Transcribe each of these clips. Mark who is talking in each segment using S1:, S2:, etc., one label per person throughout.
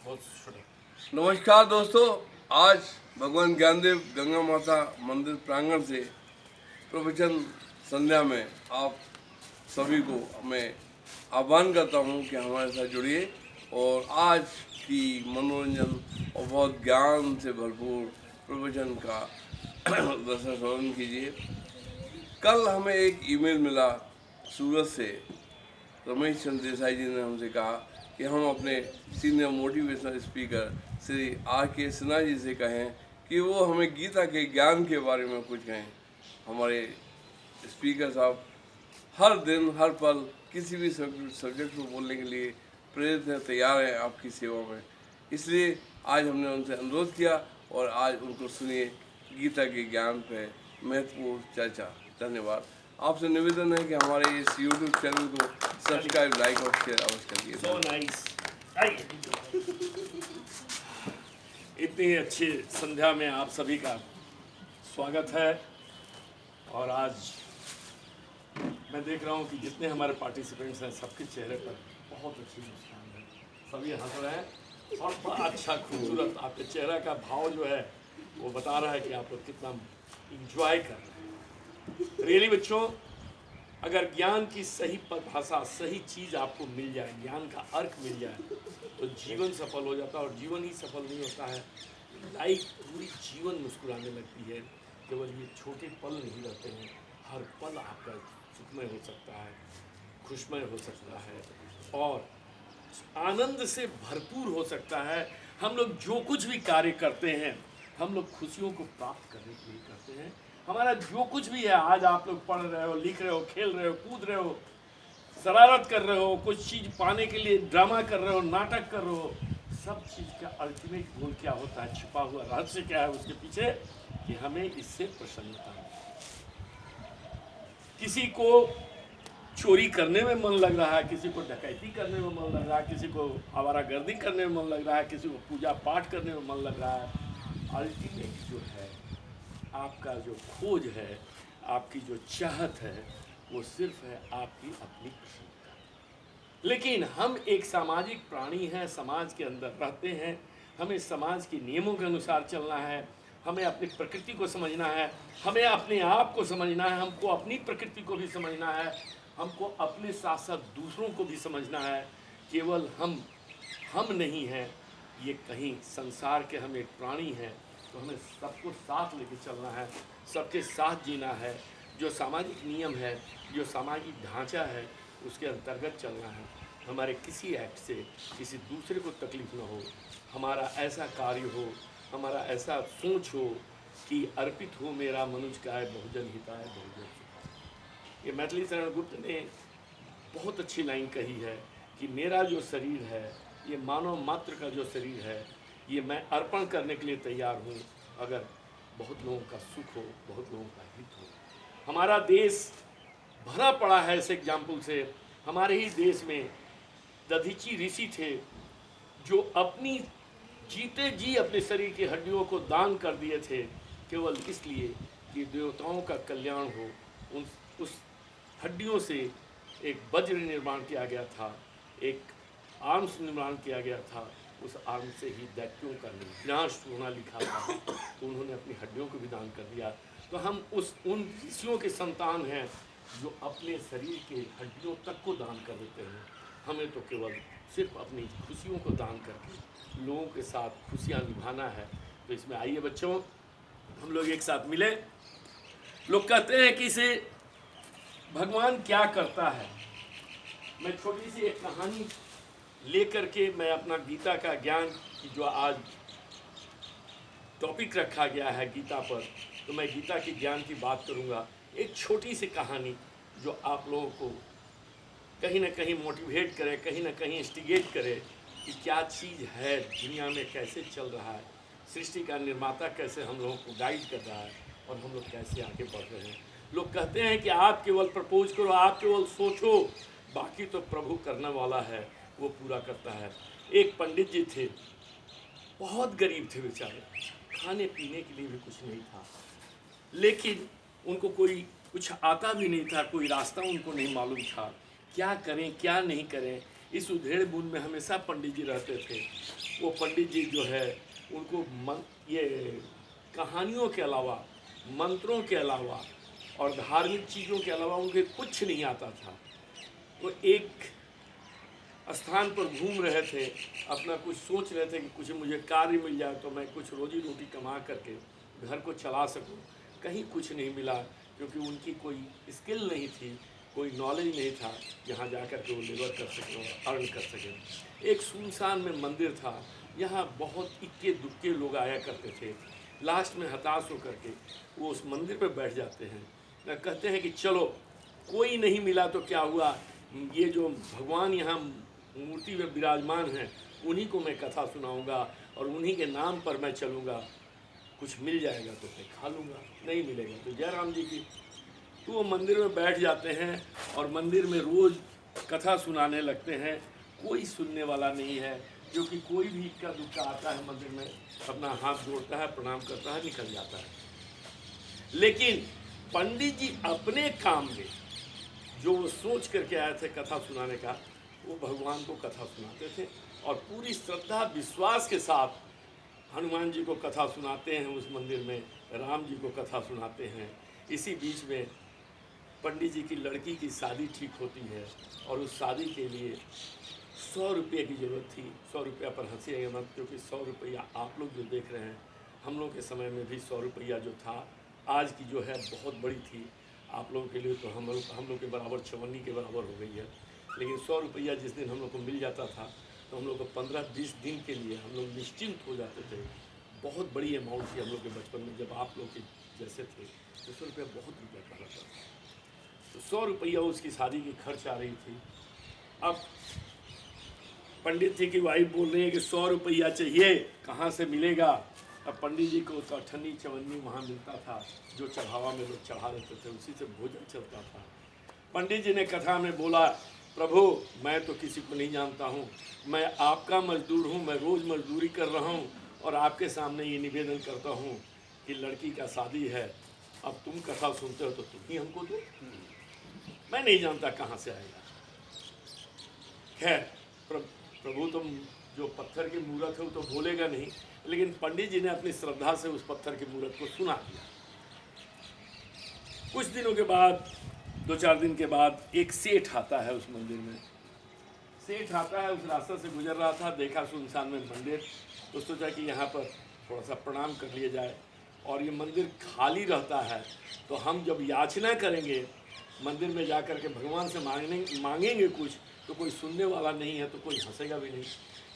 S1: बहुत
S2: नमस्कार दोस्तों, आज भगवान ज्ञानदेव गंगा माता मंदिर प्रांगण से प्रवचन संध्या में आप सभी को मैं आह्वान करता हूं कि हमारे साथ जुड़िए और आज की मनोरंजन और बहुत ज्ञान से भरपूर प्रवचन का दर्शन श्रवण कीजिए। कल हमें एक ईमेल मिला सूरत से। रमेश चंद्र देसाई जी ने हमसे कहा कि हम अपने senior motivational speaker Shri R K Sinha जी से कहें कि वो हमें गीता के ज्ञान के बारे में कुछ कहें। हमारे स्पीकर साहब हर दिन हर पल किसी भी सब्जेक्ट को बोलने के लिए प्रेरित हैं, तैयार हैं आपकी सेवा में। इसलिए आज हमने उनसे अनुरोध किया और आज उनको सुनिए गीता के ज्ञान पे महत्वपूर्ण चर्चा। धन्यवाद। आपसे निवेदन है कि हमारे इस यूट्यूब चैनल को सब्सक्राइब, लाइक और शेयर अवश्य करिए।
S1: So nice. इतनी अच्छी संध्या में आप सभी का स्वागत है। और आज मैं देख रहा हूँ कि जितने हमारे पार्टिसिपेंट्स हैं सबके चेहरे पर बहुत अच्छी मुस्कान है, सभी हंस रहे हैं और बड़ा अच्छा खूबसूरत आपके चेहरा का भाव जो है वो बता रहा है कि आप लोग कितना इंजॉय कर रहे हैं। रियली बच्चों, अगर ज्ञान की सही परिभाषा, सही चीज़ आपको मिल जाए, ज्ञान का अर्थ मिल जाए तो जीवन सफल हो जाता है। और जीवन ही सफल नहीं होता है, लाइफ पूरी जीवन मुस्कुराने लगती है। केवल ये छोटे पल नहीं रहते हैं, हर पल आपका सुखमय हो सकता है, खुशमय हो सकता है और आनंद से भरपूर हो सकता है। हम लोग जो कुछ भी कार्य करते हैं हम लोग खुशियों को प्राप्त करने के लिए करते हैं। हमारा जो कुछ भी है, आज आप लोग पढ़ रहे हो, लिख रहे हो, खेल रहे हो, कूद रहे हो, शरारत कर रहे हो, कुछ चीज़ पाने के लिए ड्रामा कर रहे हो, नाटक कर रहे हो, सब चीज़ का अल्टीमेट गोल क्या होता है, छिपा हुआ रहस्य क्या है उसके पीछे, कि हमें इससे प्रसन्नता है। किसी को चोरी करने में मन लग रहा है, किसी को डकैती करने में मन लग रहा है, किसी को आवारागर्दी करने में मन लग रहा है, किसी को पूजा पाठ करने में मन लग रहा है। अल्टीमेट जो है आपका जो खोज है, आपकी जो चाहत है, वो सिर्फ है आपकी अपनी प्रसन्नता। लेकिन हम एक सामाजिक प्राणी हैं, समाज के अंदर रहते हैं, हमें समाज के नियमों के अनुसार चलना है, हमें अपनी प्रकृति को समझना है, हमें अपने आप को समझना है, हमको अपनी प्रकृति को भी समझना है, हमको अपने साथ साथ दूसरों को भी समझना है। केवल हम नहीं हैं, ये कहीं संसार के हम एक प्राणी हैं, तो हमें सबको साथ लेके चलना है, सबके साथ जीना है। जो सामाजिक नियम है, जो सामाजिक ढांचा है, उसके अंतर्गत चलना है। हमारे किसी एक्ट से किसी दूसरे को तकलीफ ना हो, हमारा ऐसा कार्य हो, हमारा ऐसा सोच हो कि अर्पित हो मेरा मनुज काय बहुजन हिताय बहुजन सुखाय। ये मैथिली शरण गुप्त ने बहुत अच्छी लाइन कही है कि मेरा जो शरीर है, ये मानव मात्र का जो शरीर है, ये मैं अर्पण करने के लिए तैयार हूँ, अगर बहुत लोगों का सुख हो, बहुत लोगों का हित हो। हमारा देश भरा पड़ा है इस एग्जाम्पल से। हमारे ही देश में दधीची ऋषि थे जो अपनी जीते जी अपने शरीर की हड्डियों को दान कर दिए थे, केवल इसलिए कि देवताओं का कल्याण हो। उस हड्डियों से एक वज्र निर्माण किया गया था, एक आर्म्स निर्माण किया गया था, उस आर्म से ही दैत्यों का विनाश होना लिखा था, तो उन्होंने अपनी हड्डियों को भी दान कर दिया। तो हम उन ऋषियों के संतान हैं जो अपने शरीर के हड्डियों तक को दान कर देते हैं। हमें तो केवल सिर्फ अपनी खुशियों को दान करके लोगों के साथ खुशियाँ निभाना है। तो इसमें आइए बच्चों, हम लोग एक साथ मिले। लोग कहते हैं कि इसे भगवान क्या करता है। मैं छोटी सी एक कहानी लेकर के मैं अपना गीता का ज्ञान की जो आज टॉपिक रखा गया है गीता पर, तो मैं गीता की ज्ञान की बात करूंगा। एक छोटी सी कहानी जो आप लोगों को कहीं ना कहीं मोटिवेट करे, कहीं ना कहीं इंस्टिगेट करे कि क्या चीज़ है दुनिया में, कैसे चल रहा है, सृष्टि का निर्माता कैसे हम लोगों को गाइड कर रहा है और हम लोग कैसे आगे बढ़ रहे हैं। लोग कहते हैं कि आप केवल प्रपोज करो, आप केवल सोचो, बाकी तो प्रभु करने वाला है, वो पूरा करता है। एक पंडित जी थे, बहुत गरीब थे बेचारे, खाने पीने के लिए भी कुछ नहीं था, लेकिन उनको कोई कुछ आता भी नहीं था, कोई रास्ता उनको नहीं मालूम था, क्या करें क्या नहीं करें। इस उधेड़ बुन में हमेशा पंडित जी रहते थे। वो पंडित जी जो है उनको ये कहानियों के अलावा, मंत्रों के अलावा और धार्मिक चीज़ों के अलावा उनके कुछ नहीं आता था। वो एक स्थान पर घूम रहे थे, अपना कुछ सोच रहे थे कि कुछ मुझे कार्य मिल जाए तो मैं कुछ रोजी रोटी कमा करके घर को चला सकूं। कहीं कुछ नहीं मिला, क्योंकि उनकी कोई स्किल नहीं थी, कोई नॉलेज नहीं था जहाँ जा कर के वो लेबर कर सकें और अर्न कर सकें। एक सुनसान में मंदिर था, यहाँ बहुत इक्के दुक्के लोग आया करते थे। लास्ट में हताश होकर के वो उस मंदिर पर बैठ जाते हैं, कहते हैं कि चलो कोई नहीं मिला तो क्या हुआ, ये जो भगवान यहाँ मूर्ति में विराजमान हैं उन्हीं को मैं कथा सुनाऊंगा और उन्हीं के नाम पर मैं चलूँगा, कुछ मिल जाएगा तो मैं खा लूँगा, नहीं मिलेगा तो जय राम जी की। तो वो मंदिर में बैठ जाते हैं और मंदिर में रोज़ कथा सुनाने लगते हैं। कोई सुनने वाला नहीं है, क्योंकि कोई भी इक्का दुक्का आता है मंदिर में, अपना हाथ जोड़ता है, प्रणाम करता है, निकल जाता है। लेकिन पंडित जी अपने काम में जो वो सोच करके आए थे कथा सुनाने का, वो भगवान को कथा सुनाते थे और पूरी श्रद्धा विश्वास के साथ हनुमान जी को कथा सुनाते हैं उस मंदिर में, राम जी को कथा सुनाते हैं। इसी बीच में पंडित जी की लड़की की शादी ठीक होती है और उस शादी के लिए 100 रुपये की ज़रूरत थी। 100 रुपया पर हंसिएगा मत, क्योंकि 100 रुपया आप लोग जो देख रहे हैं, हम लोग के समय में भी 100 रुपया जो था आज की जो है बहुत बड़ी थी। आप लोगों के लिए तो हम लोग के बराबर चवन्नी के बराबर हो गई है। लेकिन 100 रुपया जिस दिन हम लोग को मिल जाता था तो हम लोग को 15-20 दिन के लिए हम लोग निश्चिंत हो जाते थे। बहुत बड़ी अमाउंट थी हम लोग के बचपन में, जब आप लोग के जैसे थे तो 100 रुपया बहुत रुपया का लगता था। तो 100 रुपया उसकी शादी की खर्च आ रही थी। अब पंडित जी की वाइफ बोल रही है कि 100 रुपया चाहिए, कहाँ से मिलेगा। अब पंडित जी को तो अठन्नी चवन्नी वहाँ मिलता था, जो चढ़ावा में लोग चढ़ा देते थे, उसी से भोजन चलता था। पंडित जी ने कथा में बोला, प्रभु मैं तो किसी को नहीं जानता हूँ, मैं आपका मजदूर हूँ, मैं रोज़ मजदूरी कर रहा हूँ और आपके सामने ये निवेदन करता हूँ कि लड़की का शादी है, अब तुम कथा सुनते हो तो तुम ही हमको दो, मैं नहीं जानता कहाँ से आएगा। खैर प्रभु तुम जो पत्थर की मूर्त है वो तो बोलेगा नहीं, लेकिन पंडित जी ने अपनी श्रद्धा से उस पत्थर की मूर्त को सुना दिया। कुछ दिनों के बाद, 2-4 दिन के बाद एक सेठ आता है उस मंदिर में। सेठ आता है, उस रास्ते से गुजर रहा था, देखा सुनसान में मंदिर, तो सोचा कि यहाँ पर थोड़ा सा प्रणाम कर लिया जाए। और ये मंदिर खाली रहता है तो हम जब याचना करेंगे मंदिर में जा कर के भगवान से मांगेंगे कुछ, तो कोई सुनने वाला नहीं है तो कोई हंसेगा भी नहीं,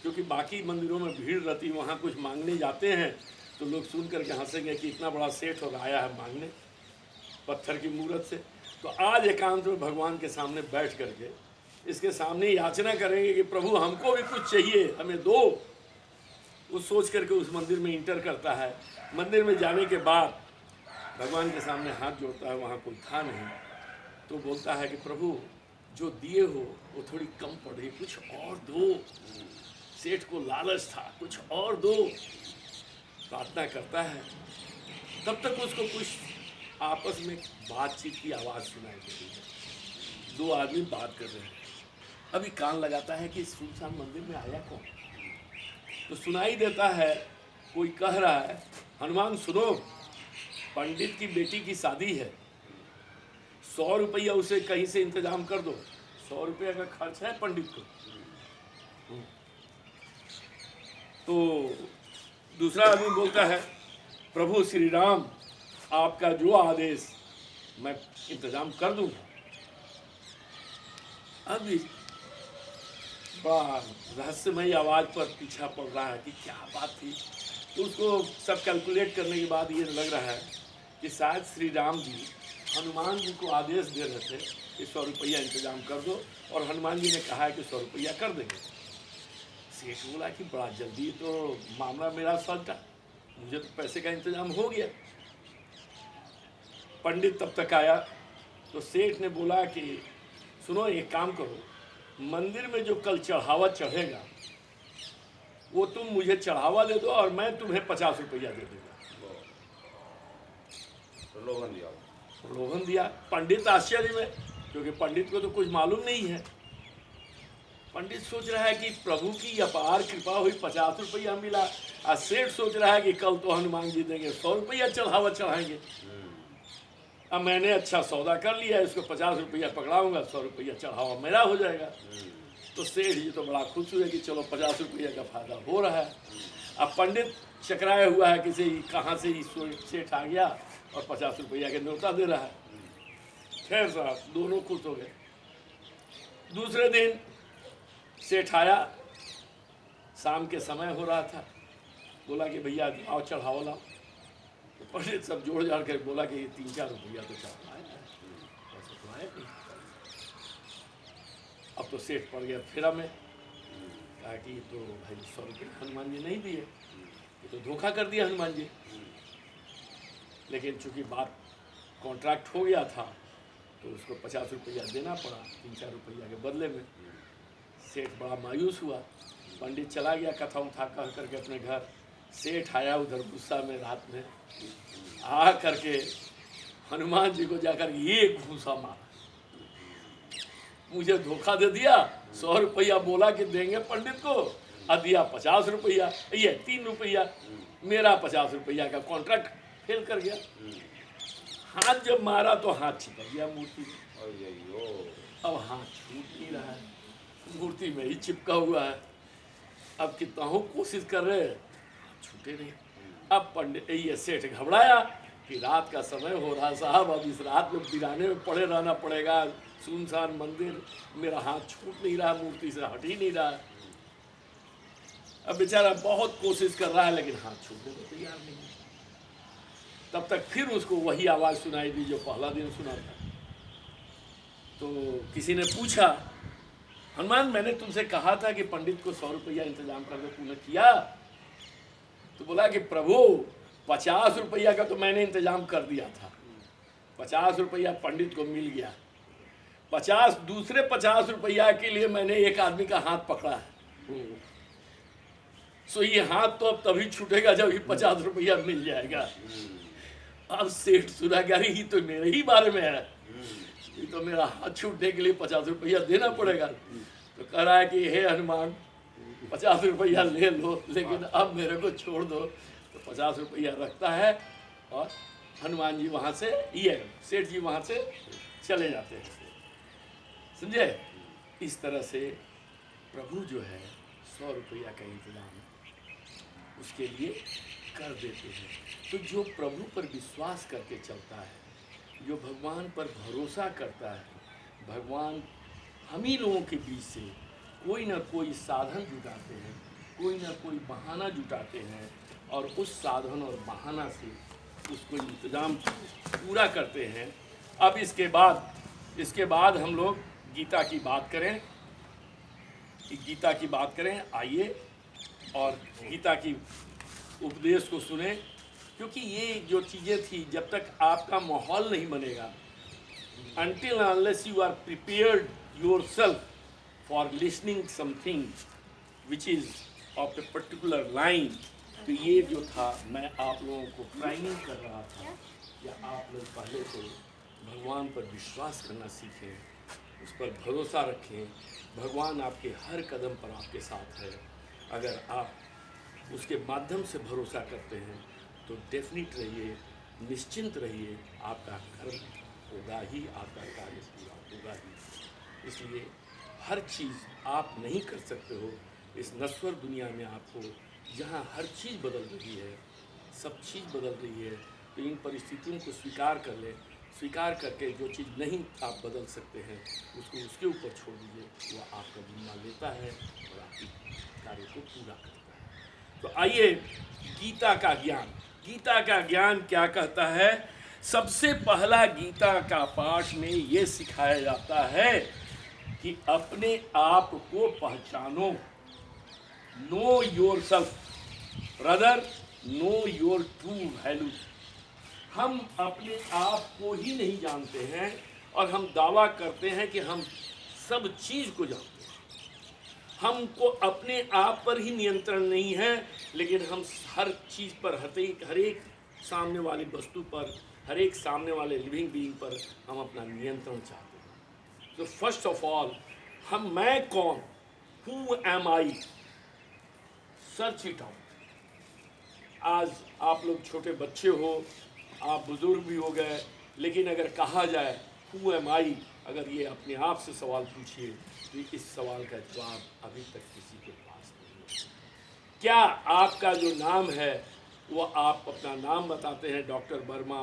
S1: क्योंकि बाकी मंदिरों में भीड़ रहती है, वहाँ कुछ मांगने जाते हैं तो लोग सुन करके हंसेंगे कि इतना बड़ा सेठ और आया है मांगने पत्थर की मूर्त से। तो आज एकांत में भगवान के सामने बैठ करके इसके सामने याचना करेंगे कि प्रभु हमको भी कुछ चाहिए, हमें दो। वो सोच करके उस मंदिर में इंटर करता है। मंदिर में जाने के बाद भगवान के सामने हाथ जोड़ता है, वहाँ कोई था नहीं, तो बोलता है कि प्रभु जो दिए हो वो थोड़ी कम पड़ रही, कुछ और दो। सेठ को लालच था, कुछ और दो। प्रार्थना करता है, तब तक उसको कुछ आपस में बातचीत की आवाज़ सुनाई देती है। 2 आदमी बात कर रहे हैं। अभी कान लगाता है कि इस सुनसान मंदिर में आया कौन, तो सुनाई देता है कोई कह रहा है, हनुमान सुनो, पंडित की बेटी की शादी है, 100 रुपया उसे कहीं से इंतजाम कर दो, 100 रुपया का खर्च है पंडित को। तो दूसरा आदमी बोलता है, प्रभु श्री राम आपका जो आदेश मैं इंतजाम कर दूंगा। अभी बड़ा रहस्यमयी आवाज़ पर पीछा पड़ रहा है कि क्या बात थी। तो उसको सब कैलकुलेट करने के बाद ये लग रहा है कि शायद श्री राम जी हनुमान जी को आदेश दे रहे थे कि 100 रुपया इंतजाम कर दो, और हनुमान जी ने कहा है कि 100 रुपया कर देंगे। सेठ बोला कि बड़ा जल्दी तो मामला मेरा सलटा, मुझे तो पैसे का इंतजाम हो गया। पंडित तब तक आया तो सेठ ने बोला कि सुनो, एक काम करो, मंदिर में जो कल चढ़ावा चढ़ेगा वो तुम मुझे चढ़ावा दे दो और मैं तुम्हें 50 रुपया दे दूंगा। प्रलोभन दिया। पंडित आश्चर्य में, क्योंकि पंडित को तो कुछ मालूम नहीं है। पंडित सोच रहा है कि प्रभु की अपार कृपा हुई, 50 रुपया मिला। और सेठ सोच रहा है कि कल तो हनुमान जी देंगे 100 रुपया चढ़ावा चढ़ाएंगे। अब मैंने अच्छा सौदा कर लिया, इसको 50 रुपया पकड़ाऊंगा, 100 रुपया चढ़ावा मेरा हो जाएगा। तो सेठ जी तो बड़ा खुश हुए कि चलो 50 रुपया का फायदा हो रहा है। अब पंडित चकराया हुआ है किसी कहाँ से सेठ आ गया और 50 रुपया के न्योता दे रहा है। खैर साहब दोनों खुश हो गए। दूसरे दिन सेठ आया, शाम के समय हो रहा था, बोला कि भैया आओ चढ़ाओ लाओ। तो पंडित सब जोड़ जाड़ कर बोला कि ये 3-4 रुपया तो चढ़ाया है, ऐसा तो आया नहीं। अब तो सेठ पड़ गया फेरा में, कहा कि तो भाई 100 रुपये हनुमान जी नहीं दिए, ये तो धोखा कर दिया हनुमान जी। लेकिन चूंकि बात कॉन्ट्रैक्ट हो गया था तो उसको 50 रुपया देना पड़ा 3-4 रुपया के बदले में। सेठ बड़ा मायूस हुआ, पंडित चला गया कथा उठा कह करके अपने घर। सेठ आया उधर गुस्सा में रात में, आ करके हनुमान जी को जाकर ये घूसा मारा, मुझे धोखा दे दिया, 100 रुपया बोला कि देंगे पंडित को, और दिया 50 रुपया, ये 3 रुपया, मेरा 50 रुपया का कॉन्ट्रैक्ट फेल कर गया। हाथ जब मारा तो हाथ चिपक गया मूर्ति में, अब हाथ छूट नहीं रहा है, मूर्ति में ही चिपका हुआ है। अब कितना हो कोशिश कर रहे हैं, छूटे नहीं। अब पंडित ये सेठ घबराया कि रात का समय हो रहा साहब, अब इस रात में बिराने में पड़े रहना पड़ेगा, सुनसान मंदिर, मेरा हाथ छूट नहीं रहा, मूर्ति से हट ही नहीं रहा। अब बेचारा बहुत कोशिश कर रहा है लेकिन हाथ छूटने को तैयार नहीं है। तब तक फिर उसको वही आवाज़ सुनाई दी जो पहला दिन सुना था। तो किसी ने पूछा, हनुमान मैंने तुमसे कहा था कि पंडित को 100 रुपया इंतजाम कर दो, तूने किया? तो बोला कि प्रभु 50 रुपया का तो मैंने इंतजाम कर दिया था, 50 रुपया पंडित को मिल गया, 50 दूसरे 50 रुपया के लिए मैंने एक आदमी का हाथ पकड़ा है। सो ये हाथ तो अब तभी छूटेगा जब ही 50 रुपया मिल जाएगा। अब सेठ सुना क्या, ये तो मेरे ही बारे में है, ये तो मेरा हाथ छूटने के लिए 50 रुपया देना पड़ेगा। तो कह रहा है कि हे हनुमान 50 रुपया ले लो, लेकिन अब मेरे को छोड़ दो। तो 50 रुपया रखता है और हनुमान जी वहाँ से, ये सेठ जी वहाँ से चले जाते हैं। समझे? इस तरह से प्रभु जो है 100 रुपया का इंतजाम उसके लिए कर देते हैं। तो जो प्रभु पर विश्वास करके चलता है, जो भगवान पर भरोसा करता है, भगवान हम ही लोगों के बीच से कोई ना कोई साधन जुटाते हैं, कोई ना कोई बहाना जुटाते हैं, और उस साधन और बहाना से उसको इंतज़ाम पूरा करते हैं। अब इसके बाद हम लोग गीता की बात करें, आइए और गीता की उपदेश को सुने। क्योंकि ये जो चीज़ें थी, जब तक आपका माहौल नहीं बनेगा, until unless you are prepared yourself for listening something which is of a particular line, तो ये जो था मैं आप लोगों को ट्रेनिंग कर रहा था, या आप लोग पहले तो भगवान पर विश्वास करना सीखें, उस पर भरोसा रखें। भगवान आपके हर कदम पर आपके साथ है। अगर आप उसके माध्यम से भरोसा करते हैं तो डेफिनेट रहिए, निश्चिंत रहिए, आपका कर्म होगा ही, आपका कार्य पूरा होगा ही। इसलिए हर चीज़ आप नहीं कर सकते हो इस नश्वर दुनिया में। आपको जहाँ हर चीज़ बदल रही है, सब चीज़ बदल रही है, तो इन परिस्थितियों को स्वीकार कर ले। स्वीकार करके जो चीज़ नहीं आप बदल सकते हैं उसको उसके ऊपर छोड़ दीजिए, वो आपका जिम्मा लेता है और आपकी कार्य को पूरा करता है। तो आइए गीता का ज्ञान क्या कहता है। सबसे पहला गीता का पाठ में ये सिखाया जाता है कि अपने आप को पहचानो। Know your self, brother, know your true value. हम अपने आप को ही नहीं जानते हैं और हम दावा करते हैं कि हम सब चीज़ को जानते हैं। हमको अपने आप पर ही नियंत्रण नहीं है, लेकिन हम हर चीज़ पर, हर एक सामने वाली वस्तु पर, हर एक सामने वाले लिविंग बीइंग पर हम अपना नियंत्रण चाहते हैं। तो फर्स्ट ऑफ ऑल मैं कौन, who am I, search it out. आज आप लोग छोटे बच्चे हो, आप बुजुर्ग भी हो गए, लेकिन अगर कहा जाए हु एम आई, अगर ये अपने आप से सवाल पूछिए तो इस सवाल का जवाब अभी तक किसी के पास नहीं है। क्या आपका जो नाम है वो आप अपना नाम बताते हैं डॉक्टर वर्मा,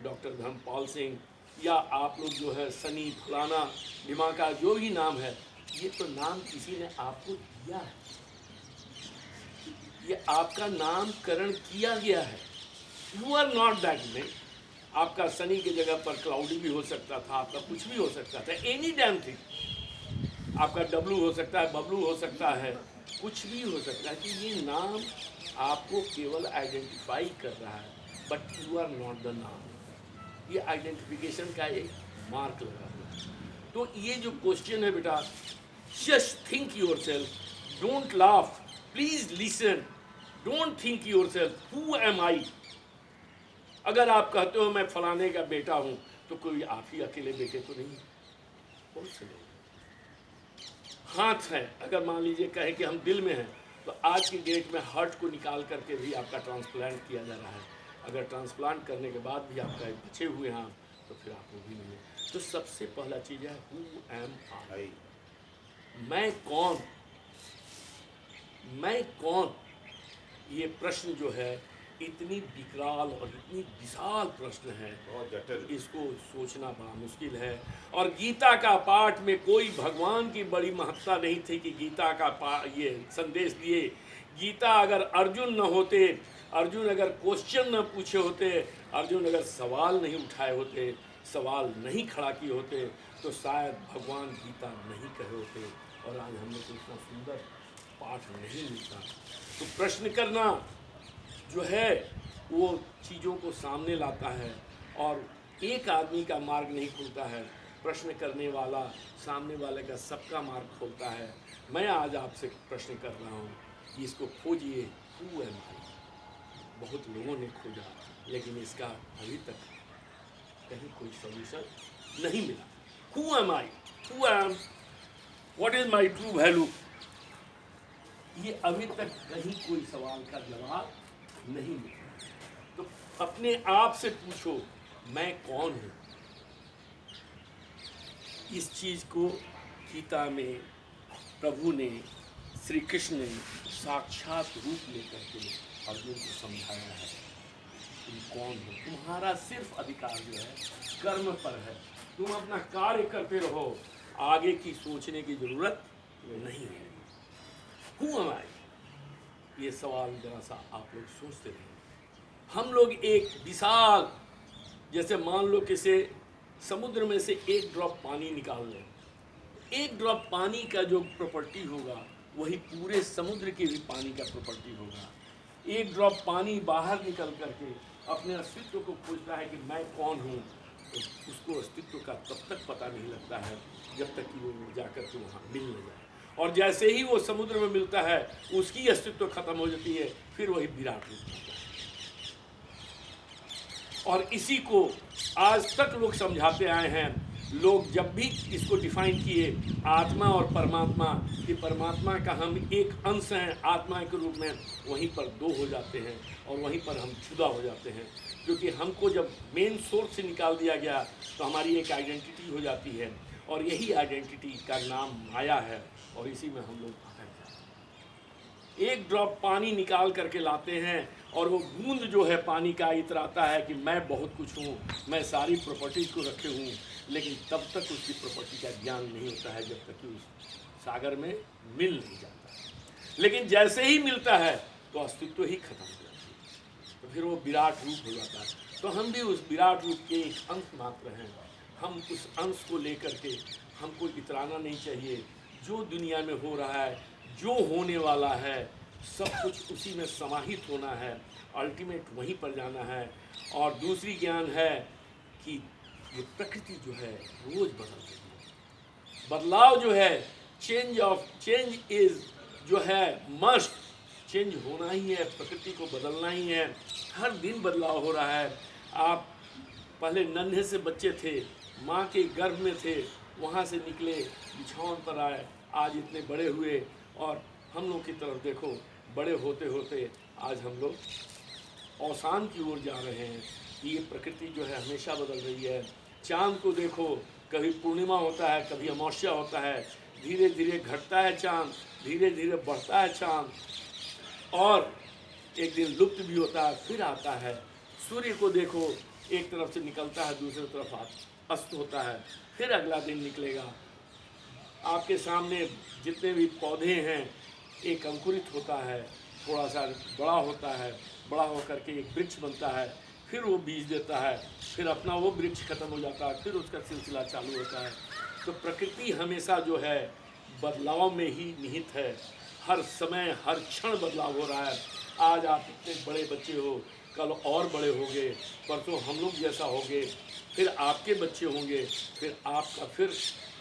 S1: डॉक्टर धर्मपाल सिंह, या आप लोग जो है सनी फलाना ढिमाका, जो भी नाम है, ये तो नाम किसी ने आपको दिया है, ये आपका नामकरण किया गया है। You are not that name. आपका सनी की जगह पर क्लाउडी भी हो सकता था, आपका कुछ भी हो सकता था, एनी डैम थिंग। आपका डब्लू हो सकता है, बबलू हो सकता है, कुछ भी हो सकता है। कि ये नाम आपको केवल आइडेंटिफाई कर रहा है, but you are not the नाम। ये आइडेंटिफिकेशन का एक मार्क लगा हुआ है। तो ये जो क्वेश्चन है बेटा, just think yourself, don't laugh, please listen, don't think yourself who am I. अगर आप कहते हो मैं फलाने का बेटा हूं, तो कोई आप ही अकेले बेटे तो नहीं, बहुत से लोग हाथ है। अगर मान लीजिए कहे कि हम दिल में हैं, तो आज की डेट में हार्ट को निकाल करके भी आपका ट्रांसप्लांट किया जा रहा है। अगर ट्रांसप्लांट करने के बाद भी आपका बचे हुए हैं तो फिर आपको भी मिले। तो सबसे पहला चीज़ है हु एम आई, मैं कौन, मैं कौन। ये प्रश्न जो है इतनी विकराल और इतनी विशाल प्रश्न है,
S3: बहुत जटिल,
S1: इसको सोचना बड़ा मुश्किल है। और गीता का पाठ में कोई भगवान की बड़ी महत्ता नहीं थी कि गीता का ये संदेश दिए। गीता अगर अर्जुन न होते, अर्जुन अगर क्वेश्चन न पूछे होते, अर्जुन अगर सवाल नहीं उठाए होते, सवाल नहीं खड़ा किए होते, तो शायद भगवान गीता नहीं कहे होते और आज हम लोग को इतना सुंदर पाठ नहीं मिलता। तो प्रश्न करना जो है वो चीज़ों को सामने लाता है, और एक आदमी का मार्ग नहीं खुलता है, प्रश्न करने वाला सामने वाले का सबका मार्ग खोलता है। मैं आज आपसे प्रश्न कर रहा हूँ कि इसको खोजिए, हु एम आई। बहुत लोगों ने खोजा, लेकिन इसका अभी तक कहीं कोई सॉल्यूशन नहीं मिला। Who am I, who am, what is my true value, ये अभी तक कहीं कोई सवाल का जवाब नहीं मिला। तो अपने आप से पूछो, मैं कौन हूँ। इस चीज को गीता में प्रभु ने, श्री कृष्ण ने साक्षात रूप लेकर के अर्जुन को समझाया है। तुम कौन हो, तुम्हारा सिर्फ अधिकार जो है कर्म पर है। तुम अपना कार्य करते रहो, आगे की सोचने की जरूरत नहीं है। हु एम आई, ये सवाल जरा सा आप लोग सोचते रहे। हम लोग एक विशाल, जैसे मान लो किसी समुद्र में से एक ड्रॉप पानी निकाल लें, एक ड्रॉप पानी का जो प्रॉपर्टी होगा वही पूरे समुद्र के भी पानी का प्रॉपर्टी होगा। एक ड्रॉप पानी बाहर निकल करके अपने अस्तित्व को खोजता है कि मैं कौन हूँ, तो उसको अस्तित्व का तब तक पता नहीं लगता है जब तक कि वो जाकर के वहाँ मिल न जाए। और जैसे ही वो समुद्र में मिलता है, उसकी अस्तित्व खत्म हो जाती है, फिर वही विराट रूप होता है। और इसी को आज तक लोग समझाते आए हैं। लोग जब भी इसको डिफाइन किए, आत्मा और परमात्मा, कि परमात्मा का हम एक अंश हैं आत्मा के रूप में, वहीं पर दो हो जाते हैं और वहीं पर हम जुदा हो जाते हैं। क्योंकि हमको जब मेन सोर्स से निकाल दिया गया तो हमारी एक आइडेंटिटी हो जाती है, और यही आइडेंटिटी का नाम माया है, और इसी में हम लोग भटक जाते हैं। एक ड्रॉप पानी निकाल करके लाते हैं, और वो बूंद जो है पानी का इतराता है कि मैं बहुत कुछ हूँ, मैं सारी प्रॉपर्टीज को रखे हूँ, लेकिन तब तक उसकी प्रॉपर्टी का ज्ञान नहीं होता है जब तक कि उस सागर में मिल नहीं जाता है। लेकिन जैसे ही मिलता है तो अस्तित्व ही खत्म हो जाती है, तो फिर वो विराट रूप हो जाता है। तो हम भी उस विराट रूप के एक अंश मात्र हैं। हम उस अंश को लेकर के हमको इतराना नहीं चाहिए। जो दुनिया में हो रहा है, जो होने वाला है, सब कुछ उसी में समाहित होना है, अल्टीमेट वहीं पर जाना है। और दूसरी ज्ञान है कि ये प्रकृति जो है रोज बदल रही है। बदलाव जो है, चेंज इज जो है मस्ट, चेंज होना ही है, प्रकृति को बदलना ही है। हर दिन बदलाव हो रहा है। आप पहले नन्हे से बच्चे थे, माँ के गर्भ में थे, वहाँ से निकले, बिछावन पर आए, आज इतने बड़े हुए, और हम लोग की तरफ देखो, बड़े होते होते आज हम लोग अवसान की ओर जा रहे हैं। ये प्रकृति जो है हमेशा बदल रही है। चाँद को देखो, कभी पूर्णिमा होता है, कभी अमावस्या होता है, धीरे धीरे घटता है चाँद, धीरे धीरे बढ़ता है चाँद, और एक दिन लुप्त भी होता है, फिर आता है। सूर्य को देखो, एक तरफ से निकलता है, दूसरी तरफ अस्त होता है, फिर अगला दिन निकलेगा। आपके सामने जितने भी पौधे हैं, एक अंकुरित होता है, थोड़ा सा बड़ा होता है, बड़ा होकर के एक वृक्ष बनता है, फिर वो बीज देता है, फिर अपना वो वृक्ष खत्म हो जाता है, फिर उसका सिलसिला चालू होता है। तो प्रकृति हमेशा जो है बदलाव में ही निहित है। हर समय हर क्षण बदलाव हो रहा है। आज आप इतने बड़े बच्चे हो, कल और बड़े होंगे, परसों हम लोग जैसा होंगे, फिर आपके बच्चे होंगे, फिर आपका फिर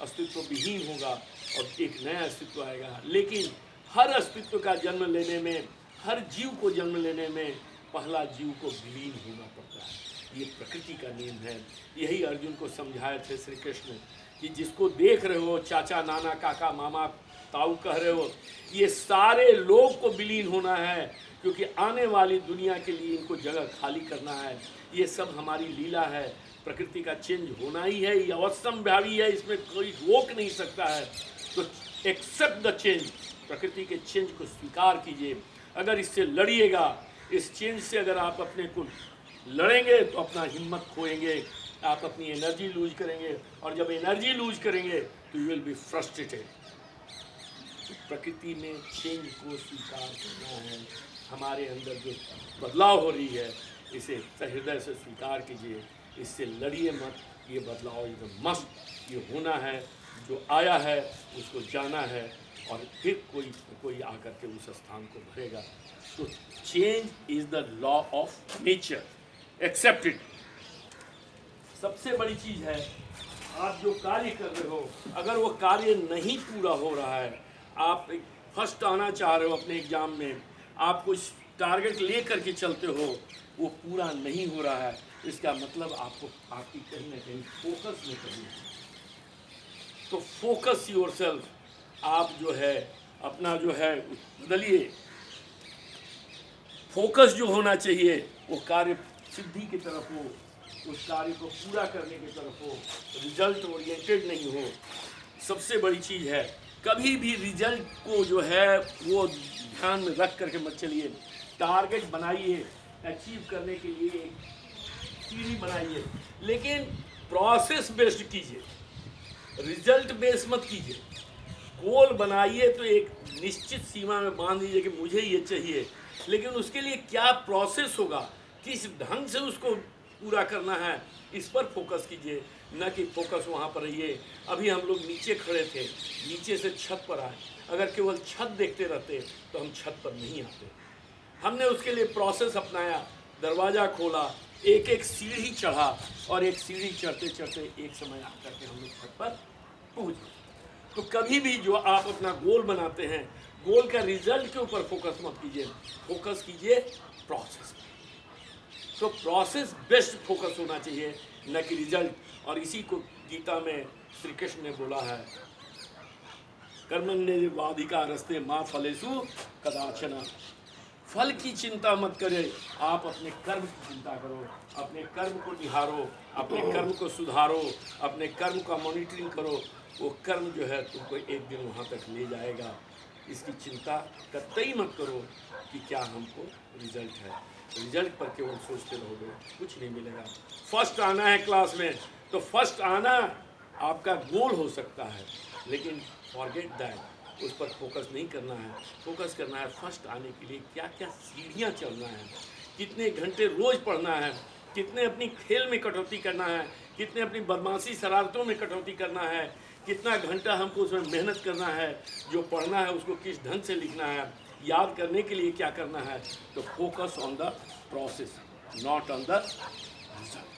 S1: अस्तित्व विहीन होगा और एक नया अस्तित्व आएगा। लेकिन हर अस्तित्व का जन्म लेने में, हर जीव को जन्म लेने में पहला जीव को विलीन होना पड़ता है। ये प्रकृति का नियम है। यही अर्जुन को समझाए थे श्री कृष्ण कि जिसको देख रहे हो, चाचा, नाना, काका, मामा, ताऊ कह रहे हो, ये सारे लोग को विलीन होना है, क्योंकि आने वाली दुनिया के लिए इनको जगह खाली करना है। ये सब हमारी लीला है। प्रकृति का चेंज होना ही है, ये अवश्यंभावी है, इसमें कोई रोक नहीं सकता है। तो एक्सेप्ट द चेंज, प्रकृति के चेंज को स्वीकार कीजिए। अगर इससे लड़िएगा, इस चेंज से अगर आप अपने को लड़ेंगे तो अपना हिम्मत खोएंगे, आप अपनी एनर्जी लूज करेंगे, और जब एनर्जी लूज करेंगे तो यू विल बी फ्रस्ट्रेटेड। प्रकृति में चेंज को स्वीकार करना है। हमारे अंदर जो बदलाव हो रही है, इसे हृदय से स्वीकार कीजिए, इससे लड़िए मत। ये बदलाव एकदम मस्त, ये होना है, जो आया है उसको जाना है, और फिर कोई आकर के उस स्थान को भरेगा। तो change is the law of nature, except it. सबसे बड़ी चीज़ है, आप जो कार्य कर रहे हो, अगर वो कार्य नहीं पूरा हो रहा है, आप फर्स्ट आना चाह रहे हो अपने एग्जाम में, आप कुछ टारगेट ले करके चलते हो, वो पूरा नहीं हो रहा है, इसका मतलब आपको आपकी कहीं ना कहीं फोकस नहीं करनी है। तो फोकस योरसेल्फ, आप जो है अपना जो है बदलिए। फोकस जो होना चाहिए वो कार्य सिद्धि की तरफ हो, उस कार्य को पूरा करने की तरफ हो, रिजल्ट ओरिएंटेड नहीं हो। सबसे बड़ी चीज़ है, कभी भी रिजल्ट को जो है वो ध्यान में रख करके मत चलिए। टारगेट बनाइए, अचीव करने के लिए एक सीढ़ी बनाइए, लेकिन प्रोसेस बेस्ड कीजिए, रिजल्ट बेस्ड मत कीजिए। गोल बनाइए तो एक निश्चित सीमा में बांध दीजिए कि मुझे ये चाहिए, लेकिन उसके लिए क्या प्रोसेस होगा, किस ढंग से उसको पूरा करना है, इस पर फोकस कीजिए, न कि फोकस वहाँ पर रहिए। अभी हम लोग नीचे खड़े थे, नीचे से छत पर आए, अगर केवल छत देखते रहते तो हम छत पर नहीं आते। हमने उसके लिए प्रोसेस अपनाया, दरवाज़ा खोला, एक एक सीढ़ी चढ़ा, और एक सीढ़ी चढ़ते चढ़ते एक समय आकर के हम लोग छत पर पहुँच गए। तो कभी भी जो आप अपना गोल बनाते हैं, गोल का रिजल्ट के ऊपर फोकस मत कीजिए, फोकस कीजिए प्रोसेस पर। तो प्रोसेस बेस्ट फोकस होना चाहिए, न कि रिजल्ट। और इसी को गीता में श्री कृष्ण ने बोला है, कर्मण्येवाधिकार रस्ते माँ फलेषु कदाचन। फल की चिंता मत करें, आप अपने कर्म की चिंता करो, अपने कर्म को निहारो, अपने कर्म को सुधारो, अपने कर्म का मॉनिटरिंग करो। वो कर्म जो है तुमको एक दिन वहाँ तक ले जाएगा। इसकी चिंता कतई मत करो कि क्या हमको रिजल्ट है। रिजल्ट पर केवल सोचते रहोगे, कुछ नहीं मिलेगा। फर्स्ट आना है क्लास में, तो फर्स्ट आना आपका गोल हो सकता है, लेकिन फॉरगेट दैट, उस पर फोकस नहीं करना है। फोकस करना है फर्स्ट आने के लिए क्या क्या सीढ़ियाँ चढ़ना है, कितने घंटे रोज़ पढ़ना है, कितने अपनी खेल में कटौती करना है, कितने अपनी बदमाशी शरारतों में कटौती करना है, कितना घंटा हमको उसमें मेहनत करना है, जो पढ़ना है उसको किस ढंग से लिखना है, याद करने के लिए क्या करना है। तो focus on the process, not on the result.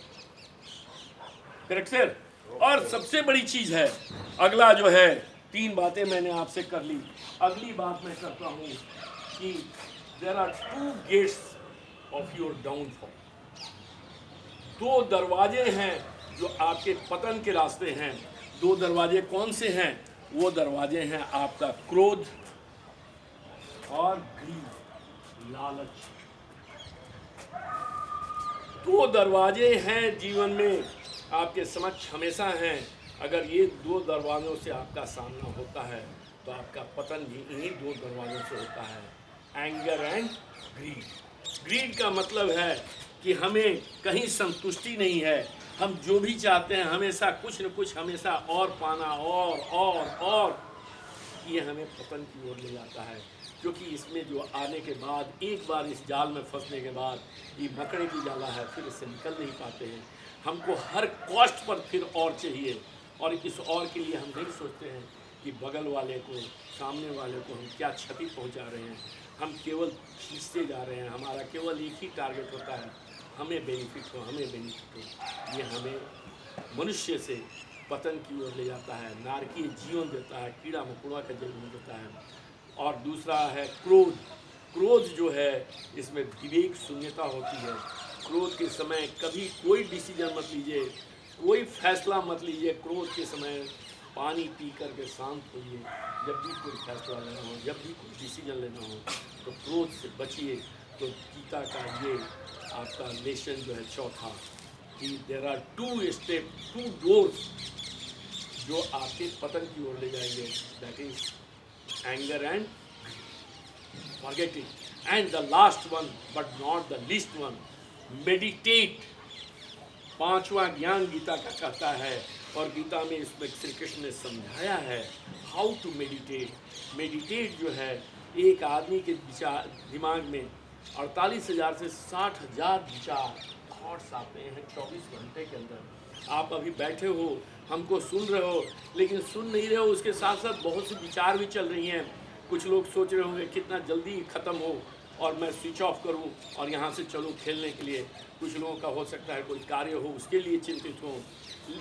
S1: Correct sir. और सबसे बड़ी चीज़ है, अगला जो है, 3 बातें मैंने आपसे कर ली, अगली बात मैं करता हूँ कि there are 2 gates of your downfall. 2 दरवाजे हैं जो आपके पतन के रास्ते हैं। 2 दरवाजे कौन से हैं? वो दरवाजे हैं आपका क्रोध और ग्रीड, लालच। दो दरवाजे हैं जीवन में, आपके समक्ष हमेशा हैं। अगर ये दो दरवाज़ों से आपका सामना होता है तो आपका पतन भी इन्हीं दो दरवाज़ों से होता है, एंगर एंड ग्रीड। ग्रीड का मतलब है कि हमें कहीं संतुष्टि नहीं है, हम जो भी चाहते हैं हमेशा कुछ न कुछ हमेशा और पाना, और ये हमें पतन की ओर ले जाता है। क्योंकि इसमें जो आने के बाद, एक बार इस जाल में फंसने के बाद, ये मकड़े की जाला है, फिर इससे निकल नहीं पाते हैं। हमको हर कॉस्ट पर फिर और चाहिए, और इस और के लिए हम नहीं सोचते हैं कि बगल वाले को, सामने वाले को हम क्या क्षति पहुंचा रहे हैं। हम केवल खींचते जा रहे हैं, हमारा केवल एक ही टारगेट होता है, हमें बेनिफिट हो, हमें बेनिफिट हो। ये हमें मनुष्य से पतन की ओर ले जाता है, नारकीय जीवन देता है, कीड़ा मकोड़ा का जीवन देता है। और दूसरा है क्रोध। क्रोध जो है, इसमें विवेक शून्यता होती है। क्रोध के समय कभी कोई डिसीजन मत लीजिए, कोई फैसला मत लीजिए। क्रोध के समय पानी पी कर के शांत होइए। जब भी कोई फैसला लेना हो, जब भी कोई डिसीजन लेना हो, तो क्रोध से बचिए। तो गीता का ये आपका लेसन जो है चौथा, कि देर आर 2 स्टेप, 2 डोर्स जो आपके पतन की ओर ले जाएंगे, that is anger and forget it. And the last one, but not the least one, meditate. पांचवा ज्ञान गीता का कहता है, और गीता में इसमें श्री कृष्ण ने समझाया है हाउ टू मेडिटेट। मेडिटेट जो है, एक आदमी के विचार दिमाग में 48,000 से 60,000 विचार, थॉट्स आते हैं 24 घंटे के अंदर। आप अभी बैठे हो, हमको सुन रहे हो, लेकिन सुन नहीं रहे हो, उसके साथ साथ बहुत सी विचार भी चल रही हैं। कुछ लोग सोच रहे होंगे कितना जल्दी ख़त्म हो और मैं स्विच ऑफ करूं और यहाँ से चलूं खेलने के लिए। कुछ लोगों का हो सकता है कोई कार्य हो, उसके लिए चिंतित हो।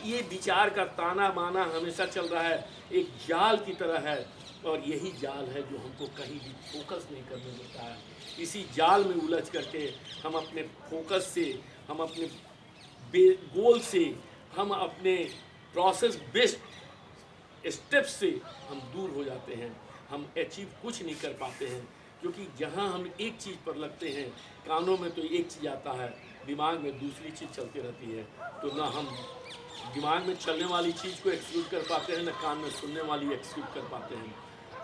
S1: ये विचार का ताना बाना हमेशा चल रहा है, एक जाल की तरह है, और यही जाल है जो हमको कहीं भी फोकस नहीं करने देता है। इसी जाल में उलझ करके हम अपने फोकस से, हम अपने गोल से, हम अपने प्रोसेस बेस्ड स्टेप से हम दूर हो जाते हैं। हम अचीव कुछ नहीं कर पाते हैं, क्योंकि जहाँ हम एक चीज़ पर लगते हैं, कानों में तो एक चीज़ आता है, दिमाग में दूसरी चीज़ चलती रहती है। तो ना हम दिमाग में चलने वाली चीज़ को एक्सक्लूड कर पाते हैं, ना कान में सुनने वाली एक्सक्लूड कर पाते हैं।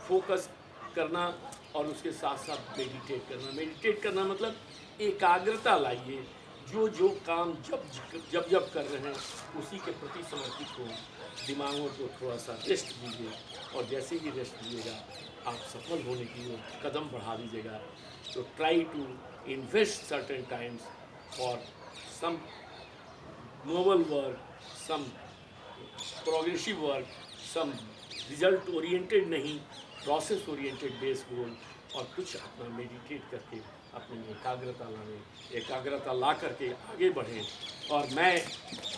S1: फोकस करना और उसके साथ साथ मेडिटेट करना। मेडिटेट करना मतलब एकाग्रता लाइए। जो काम जब कर रहे हैं उसी के प्रति समर्पित हो। दिमागों को थोड़ा सा रेस्ट दीजिए, और जैसे ही रेस्ट दीजिएगा आप सफल होने की ओर कदम बढ़ा लीजिएगा। तो try to invest certain times for some noble work, some progressive work, some result oriented नहीं, प्रोसेस ओरिएंटेड बेस गोल, और कुछ अपना मेडिटेट करके अपनी एकाग्रता ला करके आगे बढ़ें। और मैं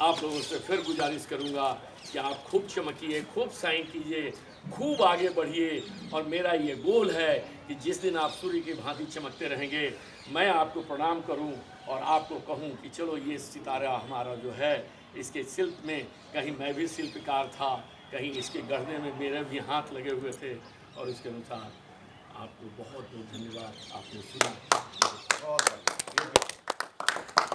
S1: आप लोगों से फिर गुजारिश करूंगा कि आप खूब चमकिए, खूब साइन कीजिए, खूब आगे बढ़िए। और मेरा ये गोल है कि जिस दिन आप सूर्य की भांति चमकते रहेंगे, मैं आपको प्रणाम करूं और आपको कहूं कि चलो ये सितारा हमारा जो है, इसके शिल्प में कहीं मैं भी शिल्पकार था, कहीं इसके गढ़ने में मेरे भी हाथ लगे हुए थे। और इसके अनुसार आपको बहुत बहुत धन्यवाद, आपने सुना।